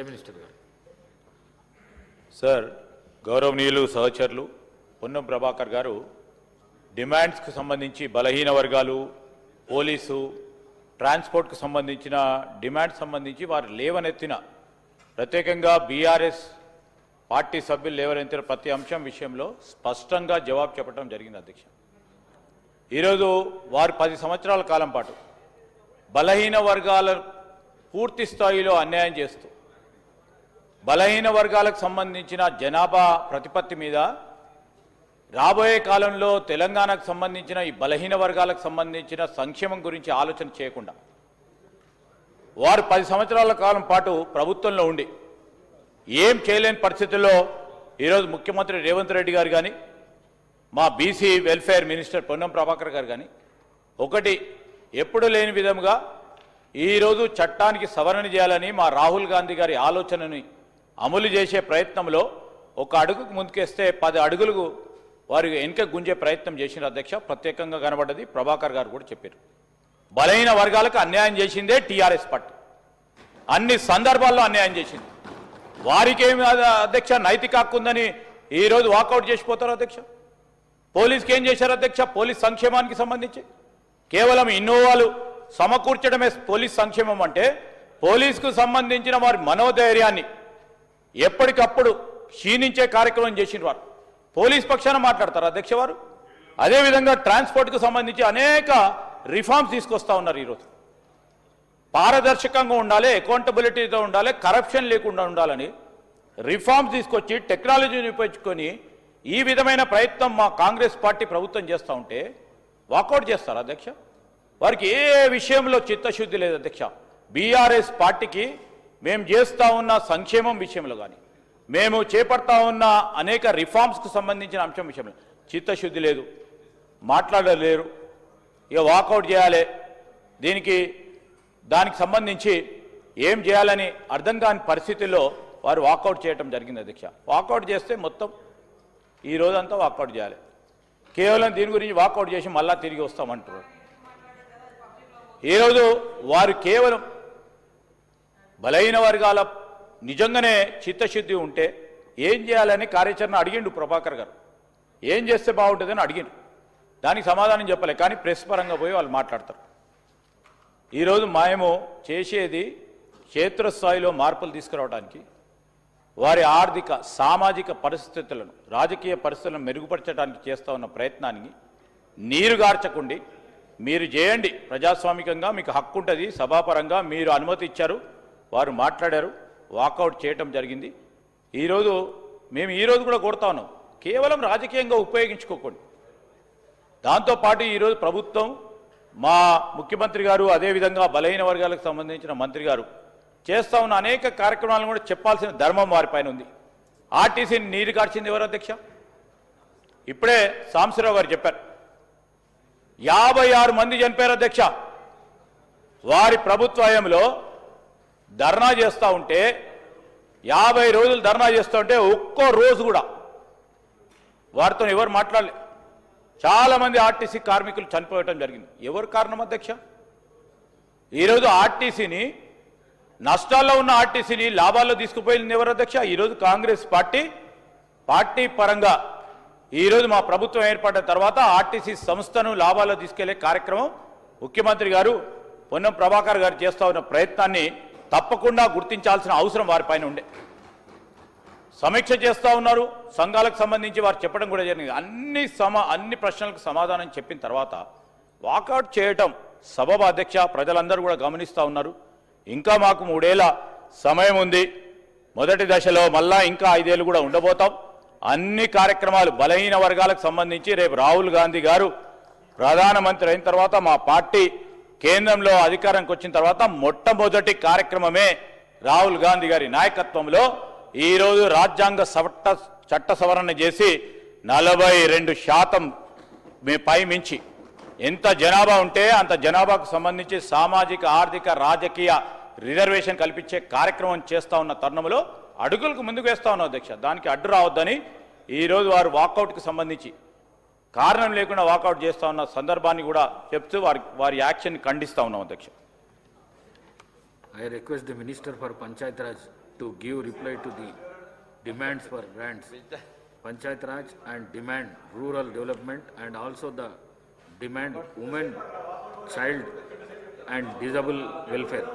Minister గారు. Sir, గౌరవనీయులు సహచరులు పొన్నం ప్రభాకర్ గారు డిమాండ్స్కు సంబంధించి బలహీన వర్గాలు, పోలీసు, ట్రాన్స్పోర్ట్కు సంబంధించిన డిమాండ్స్ సంబంధించి వారు లేవనెత్తిన, ప్రత్యేకంగా బీఆర్ఎస్ పార్టీ సభ్యులు లేవనెత్తిన ప్రతి అంశం విషయంలో స్పష్టంగా జవాబు చెప్పడం జరిగింది అధ్యక్ష. ఈరోజు వారు 10 సంవత్సరాల కాలం పాటు బలహీన వర్గాల పూర్తి స్థాయిలో అన్యాయం చేస్తూ బలహీన వర్గాలకు సంబంధించిన జనాభా ప్రతిపత్తి మీద రాబోయే కాలంలో తెలంగాణకు సంబంధించిన ఈ బలహీన వర్గాలకు సంబంధించిన సంక్షేమం గురించి ఆలోచన చేయకుండా వారు 10 సంవత్సరాల కాలం పాటు ప్రభుత్వంలో ఉండి ఏం చేయలేని పరిస్థితుల్లో ఈరోజు ముఖ్యమంత్రి రేవంత్ రెడ్డి గారు కానీ, మా BC welfare minister Ponnam Prabhakar గారు కానీ ఒకటి ఎప్పుడు లేని విధంగా ఈరోజు చట్టానికి సవరణ చేయాలని మా రాహుల్ గాంధీ గారి ఆలోచనని అమలు చేసే ప్రయత్నంలో ఒక అడుగుకు ముందుకేస్తే 10 అడుగులకు వారు వెనుక గుంజే ప్రయత్నం చేసిన అధ్యక్ష ప్రత్యేకంగా కనబడ్డది. ప్రభాకర్ గారు కూడా చెప్పారు, బలహీన వర్గాలకు అన్యాయం చేసిందే టీఆర్ఎస్ పార్టీ, అన్ని సందర్భాల్లో అన్యాయం చేసింది. వారికేమి అధ్యక్ష నైతిక హక్కు ఉందని ఈరోజు వాకౌట్ చేసిపోతారు అధ్యక్ష. పోలీస్కి ఏం చేశారు అధ్యక్ష? పోలీస్ సంక్షేమానికి సంబంధించి కేవలం ఇన్నోవాలు సమకూర్చడమే పోలీస్ సంక్షేమం అంటే, పోలీసుకు సంబంధించిన వారి మనోధైర్యాన్ని ఎప్పటికప్పుడు క్షీణించే కార్యక్రమం చేసిన వారు పోలీస్ పక్షాన మాట్లాడతారు అధ్యక్ష వారు. అదేవిధంగా ట్రాన్స్పోర్ట్కు సంబంధించి అనేక రిఫార్మ్స్ తీసుకొస్తా ఉన్నారు. ఈరోజు పారదర్శకంగా ఉండాలి, అకౌంటబిలిటీతో ఉండాలి, కరప్షన్ లేకుండా ఉండాలని రిఫార్మ్స్ తీసుకొచ్చి టెక్నాలజీని ఉపయోగించుకొని ఈ విధమైన ప్రయత్నం మా కాంగ్రెస్ పార్టీ ప్రభుత్వం చేస్తూ ఉంటే వాకౌట్ చేస్తారు అధ్యక్ష. వారికి ఏ విషయంలో చిత్తశుద్ధి లేదు అధ్యక్ష. బీఆర్ఎస్ పార్టీకి మేము చేస్తూ ఉన్న సంక్షేమం విషయంలో కానీ, మేము చేపడతా ఉన్న అనేక రిఫార్మ్స్కు సంబంధించిన అంశం విషయంలో చిత్తశుద్ధి లేదు, మాట్లాడలేరు. ఇక వాకౌట్ చేయాలి, దానికి సంబంధించి ఏం చేయాలని అర్థం కాని పరిస్థితుల్లో వారు వాకౌట్ చేయడం జరిగింది అధ్యక్ష. వాకౌట్ చేస్తే మొత్తం ఈ రోజంతా వాకౌట్ చేయాలి. కేవలం దీని గురించి వాకౌట్ చేసి మళ్ళా తిరిగి వస్తామంటారు. ఈరోజు వారు కేవలం బలహీన వర్గాల నిజంగానే చిత్తశుద్ధి ఉంటే ఏం చేయాలని కార్యాచరణ అడిగిండు ప్రభాకర్ గారు. ఏం చేస్తే బాగుంటుందని అడిగిండు, దానికి సమాధానం చెప్పలే. కానీ ప్రెస్ పరంగా పోయి వాళ్ళు మాట్లాడతారు. ఈరోజు మేము చేసేది క్షేత్రస్థాయిలో మార్పులు తీసుకురావడానికి, వారి ఆర్థిక సామాజిక పరిస్థితులను, రాజకీయ పరిస్థితులను మెరుగుపరచడానికి చేస్తూ ఉన్న ప్రయత్నానికి నీరుగార్చకుండి మీరు చేయండి, ప్రజాస్వామికంగా మీకు హక్కు ఉంటుంది, సభాపరంగా మీరు అనుమతి ఇచ్చారు, వారు మాట్లాడారు, వాకౌట్ చేయటం జరిగింది. మేము ఈరోజు కూడా కోరుతా ఉన్నాం, కేవలం రాజకీయంగా ఉపయోగించుకోకండి. దాంతోపాటు ఈరోజు ప్రభుత్వం, మా ముఖ్యమంత్రి గారు, అదేవిధంగా బలహీన వర్గాలకు సంబంధించిన మంత్రి గారు చేస్తూ ఉన్న అనేక కార్యక్రమాలను కూడా చెప్పాల్సిన ధర్మం వారిపైన ఉంది. ఆర్టీసీని నీరు కార్చింది ఎవరు అధ్యక్ష? ఇప్పుడే సాంబశివరావు గారు చెప్పారు, 56 మంది చనిపోయారు అధ్యక్ష. వారి ప్రభుత్వ హయాంలో ధర్నా చేస్తూ ఉంటే, 50 రోజులు ధర్నా చేస్తూ ఉంటే ఒక్కో రోజు కూడా వారితో ఎవరు మాట్లాడలే. చాలామంది ఆర్టీసీ కార్మికులు చనిపోవటం జరిగింది. ఎవరు కారణం అధ్యక్ష? ఈరోజు ఆర్టీసీని, నష్టాల్లో ఉన్న ఆర్టీసీని లాభాల్లో తీసుకుపోయింది ఎవరు అధ్యక్ష? ఈరోజు కాంగ్రెస్ పార్టీ పరంగా ఈరోజు మా ప్రభుత్వం ఏర్పడిన తర్వాత ఆర్టీసీ సంస్థను లాభాల్లో తీసుకెళ్లే కార్యక్రమం ముఖ్యమంత్రి గారు పొన్నం ప్రభాకర్ గారు చేస్తూ ఉన్న ప్రయత్నాన్ని తప్పకుండా గుర్తించాల్సిన అవసరం వారిపైన ఉండే. సమీక్ష చేస్తూ ఉన్నారు, సంఘాలకు సంబంధించి వారు చెప్పడం కూడా జరిగింది. అన్ని ప్రశ్నలకు సమాధానం చెప్పిన తర్వాత వాకౌట్ చేయటం సబబు అధ్యక్ష. ప్రజలందరూ కూడా గమనిస్తూ ఉన్నారు. ఇంకా మాకు 3 ఏళ్ల సమయం ఉంది. మొదటి దశలో మళ్ళా ఇంకా 5 ఏళ్ళు కూడా ఉండబోతాం. అన్ని కార్యక్రమాలు బలహీన వర్గాలకు సంబంధించి రేపు రాహుల్ గాంధీ గారు ప్రధానమంత్రి అయిన తర్వాత, మా పార్టీ కేంద్రంలో అధికారానికి వచ్చిన తర్వాత మొట్టమొదటి కార్యక్రమమే రాహుల్ గాంధీ గారి నాయకత్వంలో ఈరోజు రాజ్యాంగ చట్ట సవరణ చేసి 42% పై మించి ఎంత జనాభా ఉంటే అంత జనాభాకు సంబంధించి సామాజిక, ఆర్థిక, రాజకీయ రిజర్వేషన్ కల్పించే కార్యక్రమం చేస్తూ ఉన్న తరుణంలో అడుగులకు ముందుకు వేస్తా ఉన్నాం అధ్యక్ష. దానికి అడ్డు రావద్దని ఈరోజు వారు వాకౌట్కి సంబంధించి కారణం లేకుండా వాకౌట్ చేస్తూ ఉన్న సందర్భాన్ని కూడా చెప్తూ వారి యాక్షన్ ఖండిస్తూ ఉన్నాం అధ్యక్ష. I request the Minister for Panchayat Raj to give reply to the demands for grants, Panchayat Raj and demand rural development and also the demand women, child and disabled welfare.